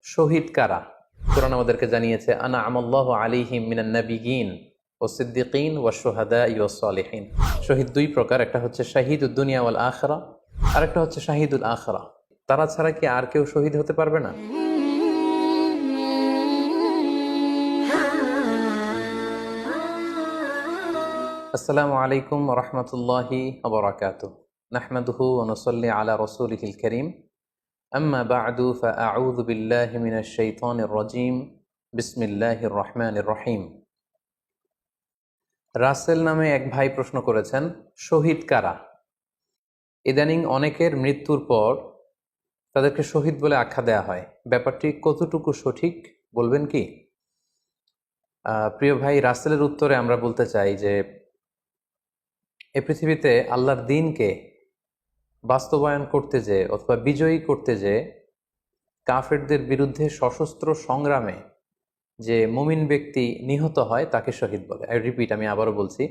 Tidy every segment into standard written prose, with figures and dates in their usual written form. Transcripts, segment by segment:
শহীদ কারা? কোরআন আমাদেরকে জানিয়েছে আনা আমাল্লাহু আলাইহিম মিনান নাবিয়িন ওয়াস সিদ্দিকিন ওয়াশ শুহাদা ওয়াস সালিহিন। শহীদ দুই প্রকার, একটা হচ্ছে শাহিদুদ দুনিয়া ওয়াল আখিরা, আর একটা হচ্ছে শাহিদুল আখিরা। তারা ছাড়া কি আর কেউ শহীদ হতে পারবে না? আসসালামু আলাইকুম ওয়া রাহমাতুল্লাহি ওয়া বারাকাতুহু। নাহমাদুহু ওয়া নুসাল্লি আলা রাসূলিহিল কারীম। আম্মা বা'দু ফাআউযু বিল্লাহি মিনাশ শাইতানির রাজীম। বিসমিল্লাহির রহমানির রহিম। রাসেল নামে এক ভাই প্রশ্ন করেছেন, শহীদ কারা? ইদানিং অনেকের মৃত্যুর পর তাদেরকে শহীদ বলে আখ্যা দেয়া হয়। ব্যাপারটি কতটুকু সঠিক বলবেন কি? প্রিয় ভাই, রাসেলের উত্তরে আমরা বলতে চাই যে এ পৃথিবীতে আল্লাহর দ্বীনকে বাস্তবায়ন করতে যে অথবা বিজয়ী করতে যে কাফেরদের বিরুদ্ধে সশস্ত্র সংগ্রামে যে মুমিন ব্যক্তি নিহত হয় তাকে শহীদ বলে। আমি আবারও বলছি,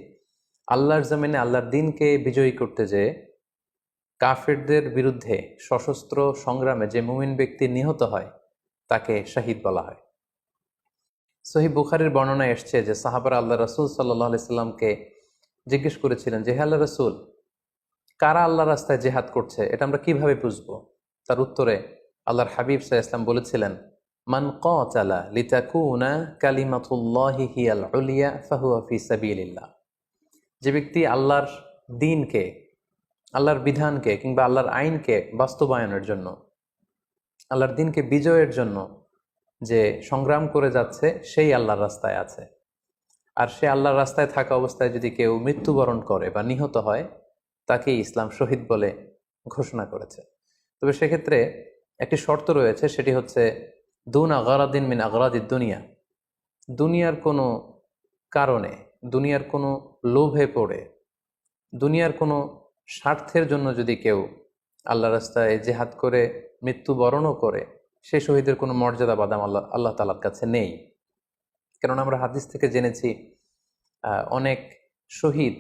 আল্লাহর জমিনে আল্লাহর দ্বীনকে বিজয়ী করতে যে কাফেরদের বিরুদ্ধে সশস্ত্র সংগ্রামে যে মুমিন ব্যক্তি নিহত হয় তাকে শহীদ বলা হয়। সহিহ বুখারীর বর্ণনায় এসছে যে সাহাবারা আল্লাহ রাসূল সাল্লাল্লাহু আলাইহি সাল্লামকে জিজ্ঞেস করেছিলেন যে, হে আল্লাহ রাসূল, কারা আল্লাহ রাস্তায় জেহাদ করছে এটা আমরা কিভাবে বুঝবো? তার উত্তরে আল্লাহর হাবিব সাল্লাল্লাহু আলাইহি ওয়াসাল্লাম বলেছিলেন, মান কাতালা লিতাকুনা কালিমাতুল্লাহি হিয়াল উলিয়া ফাহুয়া ফি সাবিলিল্লাহ। যে ব্যক্তি আল্লাহর দ্বীনকে, আল্লাহর বিধানকে কিংবা আল্লাহর আইনকে বাস্তবায়নের জন্য, আল্লাহর দ্বীনকে বিজয়ের জন্য যে সংগ্রাম করে যাচ্ছে সেই আল্লাহর রাস্তায় আছে। আর সে আল্লাহর রাস্তায় থাকা অবস্থায় যদি কেউ মৃত্যুবরণ করে বা নিহত হয় তাকে ইসলাম শহীদ বলে ঘোষণা করেছে। তবে সেক্ষেত্রে একটি শর্ত রয়েছে, সেটি হচ্ছে দুন আগরাদিন মিন আগরাদিদ দুনিয়া। দুনিয়ার কোনো কারণে, দুনিয়ার কোনো লোভে পড়ে, দুনিয়ার কোনো স্বার্থের জন্য যদি কেউ আল্লাহ রাস্তায় জেহাদ করে মৃত্যুবরণও করে, সে শহীদের কোনো মর্যাদা বাদাম আল্লাহ তাআলার কাছে নেই। কেননা আমরা হাদিস থেকে জেনেছি অনেক শহীদ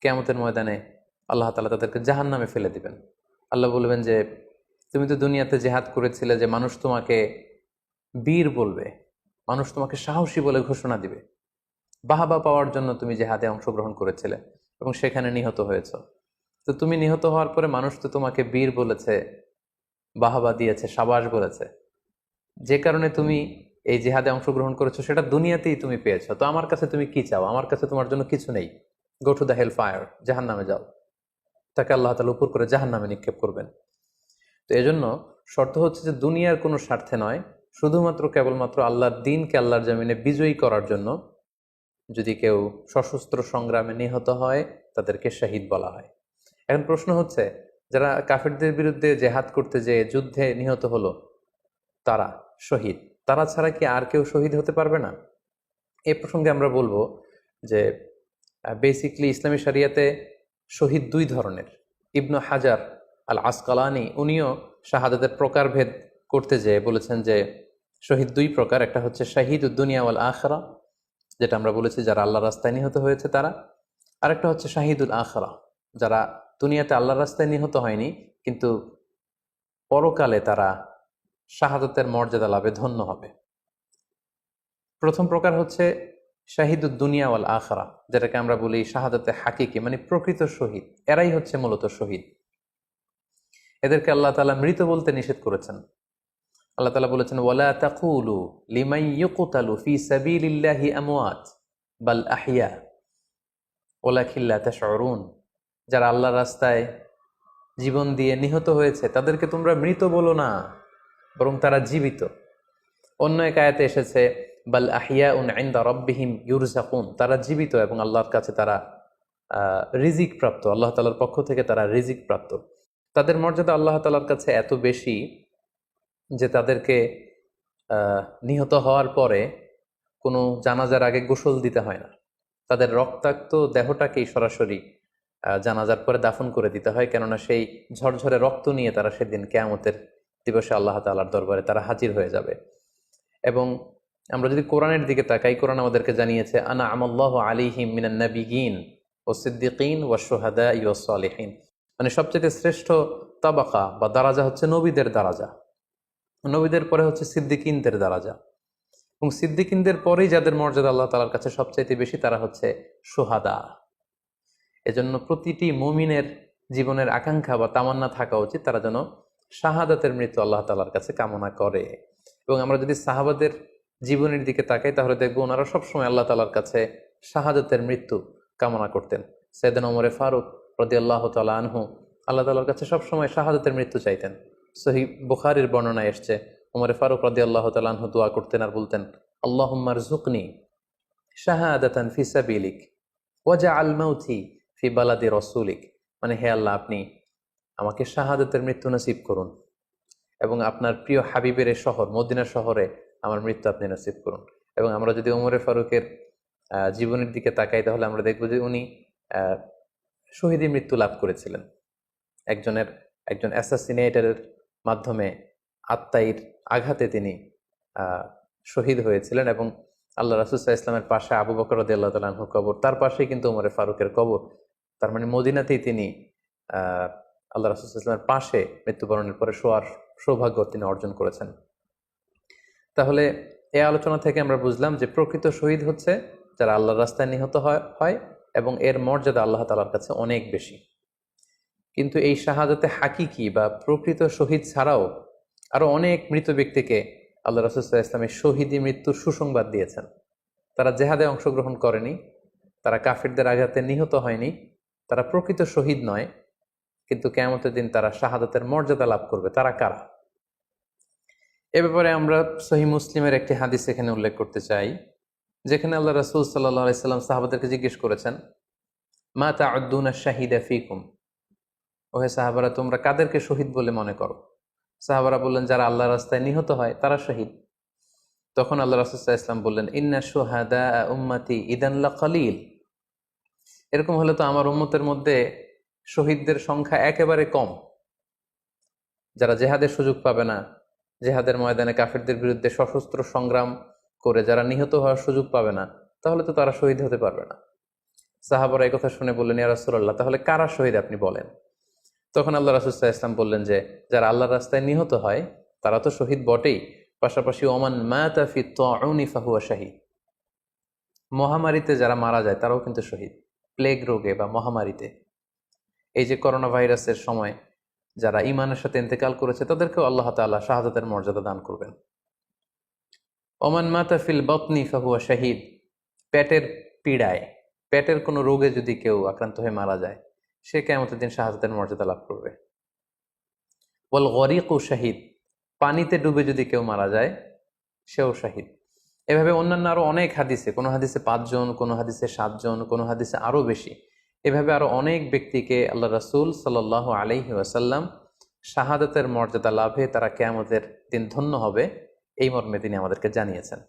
কিয়ামতের ময়দানে আল্লাহ তাআলা তাদেরকে জাহান্নামে ফেলে দিবেন। আল্লাহ বলবেন যে তুমি তো দুনিয়াতে জেহাদ করেছিলে, যে মানুষ তোমাকে বীর বলবে, মানুষ তোমাকে সাহসী বলে ঘোষণা দিবে, বাহাবা পাওয়ার জন্য তুমি জেহাদে অংশগ্রহণ করেছিলে এবং সেখানে নিহত হয়েছ। তো তুমি নিহত হওয়ার পরে মানুষ তো তোমাকে বীর বলেছে, বাহাবা দিয়েছে, সাবাস বলেছে, যে কারণে তুমি এই জিহাদে অংশগ্রহণ করেছো সেটা দুনিয়াতেই তুমি পেয়েছো। তো আমার কাছে তুমি কি চাও? আমার কাছে তোমার জন্য কিছু নেই। Go to the hell fire, জাহান নামে যাও। তাকে আল্লাহ তাআলা উপর করে জাহান নামে নিক্ষেপ করবেন। তো এজন্য শর্ত হচ্ছে যে দুনিয়ার কোনো স্বার্থে নয়, শুধুমাত্র কেবলমাত্র আল্লাহর দ্বীনকে আল্লাহর জমিনে বিজয়ী করার জন্য যদি কেউ সশস্ত্র সংগ্রামে নিহত হয় তাদেরকে শহীদ বলা হয়। এখন প্রশ্ন হচ্ছে, যারা কাফেরদের বিরুদ্ধে জেহাদ করতে যেয়ে যুদ্ধে নিহত হলো তারা শহীদ, তারা ছাড়া কি আর কেউ শহীদ হতে পারবে না? এই প্রসঙ্গে আমরা বলবো যে বেসিকলি ইসলামী শরিয়াতে শহীদ দুই ধরনের। ইবনু হাজার আল আসকালানি উনিও শাহাদাতের প্রকারভেদ করতে যেয়ে বলেছেন যে শহীদ দুই প্রকার, একটা হচ্ছে শাহিদুদ দুনিয়া ওয়াল আখিরা, যেটা আমরা বলেছি যারা আল্লাহ রাস্তায় নিহত হয়েছে তারা, আরেকটা হচ্ছে শাহিদুল আখিরা, যারা দুনিয়াতে আল্লাহর রাস্তায় নিহত হয়নি কিন্তু পরকালে তারা শাহাদাতের মর্যাদা লাভে ধন্য হবে। প্রথম প্রকার হচ্ছে শাহিদুদ দুনিয়া ওয়াল আখিরা, যেটাকে আমরা বলি শাহাদাতে হাকিকি, মানে প্রকৃত শহীদ। এরাই হচ্ছে মূলত শহীদ। এদেরকে আল্লাহ তাআলা মৃত বলতে নিষেধ করেছেন। আল্লাহ তাআলা বলেছেন, ওয়ালা তাকুলু লিমান ইউকতালু ফি সাবিলিল্লাহি আমওয়াত বাল আহইয়া ওয়ালাকিন লা তাশউরুন। যারা আল্লাহর রাস্তায় জীবন দিয়ে নিহত হয়েছে তাদেরকে তোমরা মৃত বলো না, বরং তারা জীবিত। অন্য এক আয়াতে এসেছে বাল আহিয়াউন ইনদা রাব্বিহিম ইউরযাকুন, তারা জীবিত এবং আল্লাহর কাছে তারা রিজিক প্রাপ্ত, আল্লাহ তাআলার পক্ষ থেকে তারা রিজিক প্রাপ্ত। তাদের মর্যাদা আল্লাহ তাআলার কাছে এত বেশি যে তাদেরকে নিহত হওয়ার পরে কোনো জানাজার আগে গোসল দিতে হয় না। তাদের রক্তাক্ত দেহটাকেই সরাসরি জানাজার পরে দাফন করে দিতে হয়, কেননা সেই ঝরঝরে রক্ত নিয়ে তারা সেদিন কিয়ামতের দিবসে আল্লাহ তাআলার দরবারে তারা হাজির হয়ে যাবে। এবং আমরা যদি কোরআনের দিকে তাকাই, কোরআন আমাদেরকে জানিয়েছে আনা আমাল্লাহু আলাইহিম মিনান নাবিয়িন ওয়াস সিদ্দিকিন ওয়াশ শুহাদা ওয়াস সালিহিন, মানে সবচেয়ে শ্রেষ্ঠ তাবাকা বা দারাজা হচ্ছে নবীদের দারাজা। নবীদের পরে হচ্ছে সিদ্দিকিনদের দরজা, এবং সিদ্দিকিনদের পরেই যাদের মর্যাদা আল্লাহ তাআলার কাছে সবচাইতে বেশি তারা হচ্ছে শুহাদা। এজন্য প্রতিটি মুমিনের জীবনের আকাঙ্ক্ষা বা তামান্না থাকা উচিত তারা যেন শাহাদাতের মৃত্যু আল্লাহ তাআলার কাছে কামনা করে। এবং আমরা যদি সাহাবাদের জীবনের দিকে তাকাই তাহলে দেখবো ওনারা সবসময় আল্লাহ তাআলার কাছে শাহাদাতের মৃত্যু কামনা করতেন। সাইয়েদনা ওমর ফারুক রাদিয়াল্লাহু তাআলা আনহু আল্লাহ তাআলার কাছে সবসময় শাহাদাতের মৃত্যু চাইতেন। সহিহ বুখারীর বর্ণনায় এসছে ওমর ফারুক রাদিয়াল্লাহু তাআলা আনহু দোয়া করতেন আর বলতেন, আল্লাহুম্মা রযুকনি শাহাদাতান ফি সাবিলিক ওয়াজআল মাউতি ফি বালাদি রাসূলিক, মানে হে আল্লাহ আপনি আমাকে শাহাদাতের মৃত্যু নসিব করুন এবং আপনার প্রিয় হাবিবের এই শহর মদিনা শহরে আমার মৃত্যু আপনি নসিব করুন। এবং আমরা যদি ওমরে ফারুকের জীবনের দিকে তাকাই তাহলে আমরা দেখব যে উনি শহীদী মৃত্যু লাভ করেছিলেন। একজন অ্যাসাসিনেটরের মাধ্যমে আত্মাইর আঘাতে তিনি শহীদ হয়েছিলেন। এবং আল্লাহ রাসূল সাল্লাল্লাহু আলাইহি ওয়াসাল্লামের পাশে আবু বকর রাদিয়াল্লাহু তাআলা আনহু কবর, তার পাশেই কিন্তু ওমরে ফারুকের কবর। তার মানে মদিনাতেই তিনি আল্লাহ রাসূল সাল্লাল্লাহু আলাইহি ওয়াসাল্লামের পাশে মৃত্যুবরণের পরে শোয়ার সৌভাগ্য তিনি অর্জন করেছেন। তাহলে এই আলোচনা থেকে আমরা বুঝলাম যে প্রকৃত শহীদ হচ্ছে যারা আল্লাহর রাস্তায় নিহত হয় এবং এর মর্যাদা আল্লাহ তাআলার কাছে অনেক বেশি। কিন্তু এই শাহাদাতে হাকিকি বা প্রকৃত শহীদ ছাড়াও আরো অনেক মৃত ব্যক্তিকে আল্লাহ রাসূল সাল্লাল্লাহু আলাইহি ওয়াসাল্লাম শহীদি মৃত্যুর সুসংবাদ দিয়েছেন। তারা জেহাদে অংশগ্রহণ করেনি, তারা কাফিরদের আঘাতে নিহত হয়নি, তারা প্রকৃত শহীদ নয়, কিন্তু কিয়ামতের দিন তারা শাহাদাতের মর্যাদা লাভ করবে। তারা কারা? এ ব্যাপারে আমরা সহিহ মুসলিমের একটি হাদিস এখানে উল্লেখ করতে চাই, যেখানে আল্লাহ রাসূল সাল্লাল্লাহু আলাইহি ওয়াসাল্লাম সাহাবাদেরকে জিজ্ঞেস করেছেন, মা তা'উদ্দুনা শাহিদা ফীকুম, ওহে সাহাবারা তোমরা কাদেরকে শহীদ বলে মনে করো? সাহাবারা বললেন যারা আল্লাহর রাস্তায় নিহত হয় তারা শহীদ। তখন আল্লাহ রাসূল সাল্লাল্লাহু আলাইহি ওয়াসাল্লাম বললেন, ইন্না শুহাদা উম্মতি ইদান লাকালিল, এরকম হলে তো আমার উম্মতের মধ্যে শহীদদের সংখ্যা একেবারে কম। যারা জেহাদের সুযোগ পাবে না, জেহাদের ময়দানে কাফিরদের বিরুদ্ধে সশস্ত্র সংগ্রাম করে যারা নিহত হওয়ার সুযোগ পাবে না, তাহলে তো তারা শহীদ হতে পারবে না। সাহাবারা এই কথা শুনে বললেন, ইয়া রাসূলুল্লাহ তাহলে কারা শহীদ আপনি বলেন। তখন আল্লাহ রাসূল সাল্লাল্লাহু আলাইহি ওয়াসাল্লাম বললেন যে যারা আল্লাহর রাস্তায় নিহত হয় তারা তো শহীদ বটেই, পাশাপাশি ওমান মাতা ফি তাউনি ফাহুয়া শাহীদ, মহামারীতে যারা মারা যায় তারাও কিন্তু শহীদ। প্লেগ রোগে বা মহামারীতে, এই যে করোনা ভাইরাসের সময় যারা ঈমানের সাথে ইন্তেকাল করেছে তাদেরকেও আল্লাহ তাআলা শাহাদাতের মর্যাদা দান করবেন। ওমান মাতা ফিল বাতনি ফাহুয়া শাহীদ, পেটের পীড়ায়, পেটের কোনো রোগে যদি কেউ আক্রান্ত হয়ে মারা যায় সে কিয়ামতের দিন শাহাদাতের মর্যাদা লাভ করবে। ওয়াল গরিকু শাহীদ, পানিতে ডুবে যদি কেউ মারা যায় সেও শাহীদ। এভাবে অন্যান্য আরো অনেক হাদিসে, কোনো হাদিসে 5 জন, কোনো হাদিসে 7 জন, কোনো হাদিসে আরো বেশি, এভাবে আরো অনেক ব্যক্তিকে আল্লাহ রাসূল সাল্লাল্লাহু আলাইহি ওয়াসাল্লাম শাহাদাতের মর্যাদা লাভে তারা কিয়ামতের দিন ধন্য হবে এই মর্মে তিনি আমাদেরকে জানিয়েছেন।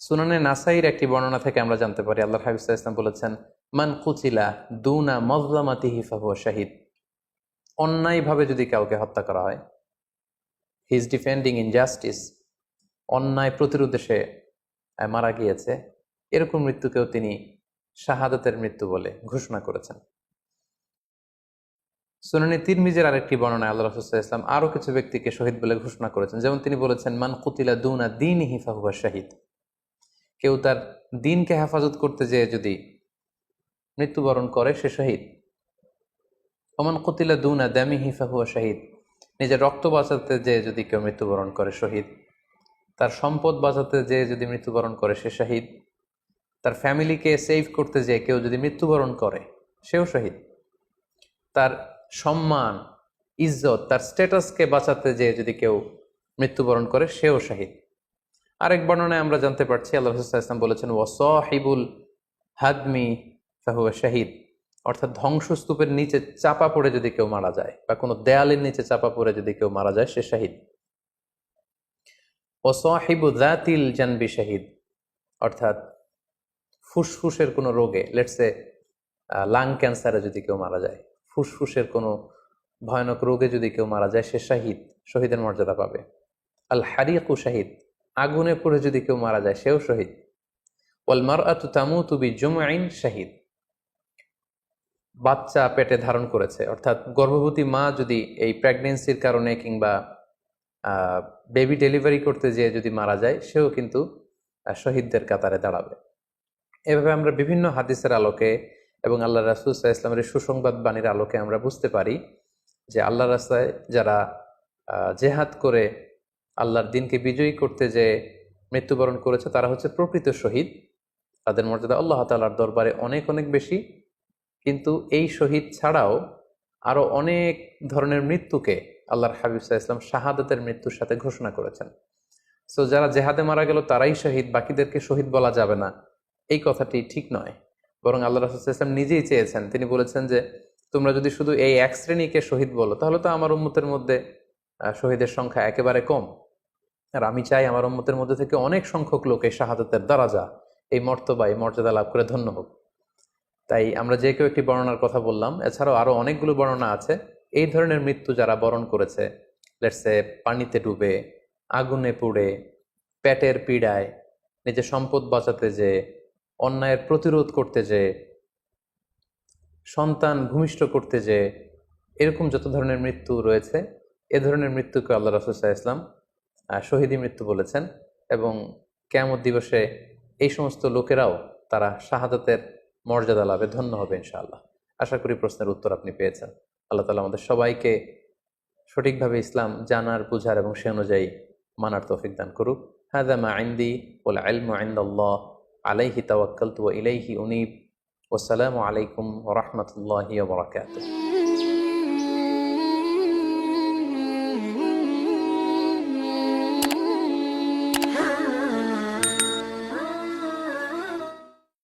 সুনানে নাসাইর একটি বর্ণনা থেকে আমরা জানতে পারি আল্লাহর হাবিব সাল্লাল্লাহু আলাইহি ওয়াসাল্লাম বলেছেন, মান কুতিলা দুনা মাজলামাতিহি ফাহুয়া শাহীদ, অন্যায়ভাবে যদি কাউকে হত্যা করা হয়, হি ইজ ডিফেন্ডিং ইনজাস্টিস, অন্যায় প্রতিরোধে সে মারা গিয়েছে, এরকম মৃত্যুকেও তিনি শাহাদাতের মৃত্যু বলে ঘোষণা করেছেন। সুনানে তিরমিজির আরেকটি বর্ণনায় আল্লাহ রাসূল সাল্লাল্লাহু আলাইহি ওয়াসাল্লাম আরো কিছু ব্যক্তিকে শহীদ বলে ঘোষণা করেছেন। যেমন তিনি বলেছেন, মান কুতিলা দুনা দীনিহি ফাহুয়া শাহীদ, কেউ তার দ্বীনকে হেফাজত করতে যেয়ে যদি মৃত্যুবরণ করে সে শহীদ। ওমান কুতিলা দুনা দামিহি ফাহুয়া শাহীদ, নিজের রক্ত বাঁচাতে যেয়ে যদি কেউ মৃত্যুবরণ করে শহীদ। তার সম্পদ বাঁচাতে যেয়ে যদি মৃত্যুবরণ করে সে শহীদ। তার ফ্যামিলিকে সেভ করতে যেয়ে কেউ যদি মৃত্যুবরণ করে সেও শহীদ। তার সম্মান, ইজ্জত, তার স্ট্যাটাসকে বাঁচাতে যেয়ে যদি কেউ মৃত্যুবরণ করে সেও শহীদ। আরেক বর্ণনায় আমরা জানতে পারছি আল্লাহ রাসূল সাল্লাল্লাহু আলাইহি ওয়াসাল্লাম বলেছেন, ওয়াসাহিবুল হাদমি ফাহুয়া শাহীদ, অর্থাৎ ধ্বংসস্তূপের নিচে চাপা পড়ে যদি কেউ মারা যায় বা কোনো দেয়ালের নিচে চাপা পড়ে যদি কেউ মারা যায় সে শহীদ। ওয়াসাহিবু যাতিল জানবি শাহীদ, অর্থাৎ ফুসফুসের কোনো রোগে, লেটসে লাং ক্যান্সারে যদি কেউ মারা যায়, ফুসফুসের কোনো ভয়ানক রোগে যদি কেউ মারা যায় সে শাহীদ, শহীদের মর্যাদা পাবে। আল হারিকু শাহীদ, আগুনে পড়ে যদি কেউ মারা যায় সেও শহীদ। ওয়াল মারআতু তামুতু বিজুমইন শাহীদ, বাচ্চা পেটে ধারণ করেছে, অর্থাৎ গর্ভবতী মা যদি এই প্রেগন্যান্সির কারণে কিংবা বেবি ডেলিভারি করতে যেয়ে যদি মারা যায় সেও কিন্তু শহীদদের কাতারে দাঁড়াবে। এভাবে আমরা বিভিন্ন হাদিসের আলোকে এবং আল্লাহ রাসূল সাল্লাল্লাহু আলাইহি ওয়াসাল্লামের সুসংবাদ বাণীর আলোকে আমরা বুঝতে পারি যে আল্লাহর রাস্তায় যারা জেহাদ করে আল্লাহর দিনকে বিজয়ী করতে যে মৃত্যুবরণ করেছে তারা হচ্ছে প্রকৃত শহীদ। তাদের মর্যাদা আল্লাহ তাআলার দরবারে অনেক অনেক বেশি। কিন্তু এই শহীদ ছাড়াও আরো অনেক ধরনের মৃত্যুকে আল্লাহর হাবিব সাল্লাল্লাহু আলাইহি ওয়াসাল্লাম শাহাদাতের মৃত্যুর সাথে ঘোষণা করেছেন। সো যারা জেহাদে মারা গেল তারাই শহীদ, বাকিদেরকে শহীদ বলা যাবে না, এই কথাটি ঠিক নয়। বরং আল্লাহ রাসূল সাল্লাল্লাহু আলাইহি ওয়াসাল্লাম নিজেই চেয়েছেন, তিনি বলেছেন যে তোমরা যদি শুধু এই এক শ্রেণীকে শহীদ বলো তাহলে তো আমার উম্মতের মধ্যে শহীদের সংখ্যা একেবারে কম। আর আমি চাই আমার উম্মতের মধ্যে থেকে অনেক সংখ্যক লোক এই শাহাদাতের দারাজা, এই মর্তবা, এই মর্যাদা লাভ করে ধন্য হোক। তাই আমরা যে কেউ একটি বর্ণনার কথা বললাম, এছাড়াও আরো অনেকগুলো বর্ণনা আছে। এই ধরনের মৃত্যু যারা বরণ করেছে, লেটসে পানিতে ডুবে, আগুনে পুড়ে, পেটের পীড়ায়, নিজের সম্পদ বাঁচাতে যে, অন্যায়ের প্রতিরোধ করতে যে, সন্তান ভূমিষ্ঠ করতে যে, এরকম যত ধরনের মৃত্যু রয়েছে এ ধরনের মৃত্যুকে আল্লাহ রাসূল সাল্লাল্লাহু আলাইহি ওয়াসাল্লাম শহীদী মৃত্যু বলেছেন। এবং কিয়ামত দিবসে এই সমস্ত লোকেরাও তারা শাহাদাতের মর্যাদা লাভে ধন্য হবে ইনশাআল্লাহ। আশা করি প্রশ্নের উত্তর আপনি পেয়েছেন। আল্লাহ তাআলা আমাদের সবাইকে সঠিকভাবে ইসলাম জানার, বুঝার এবং সে অনুযায়ী মানার তৌফিক দান করুক। হাযা মা ইনদি ওয়াল ইলমু ইনদাল্লাহ আলাইহি তাওয়াক্কালতু ওয়া ইলাইহি উনীব। ওয়াসসালামু আলাইকুম ওয়া রাহমাতুল্লাহি ওয়া বারাকাতুহু।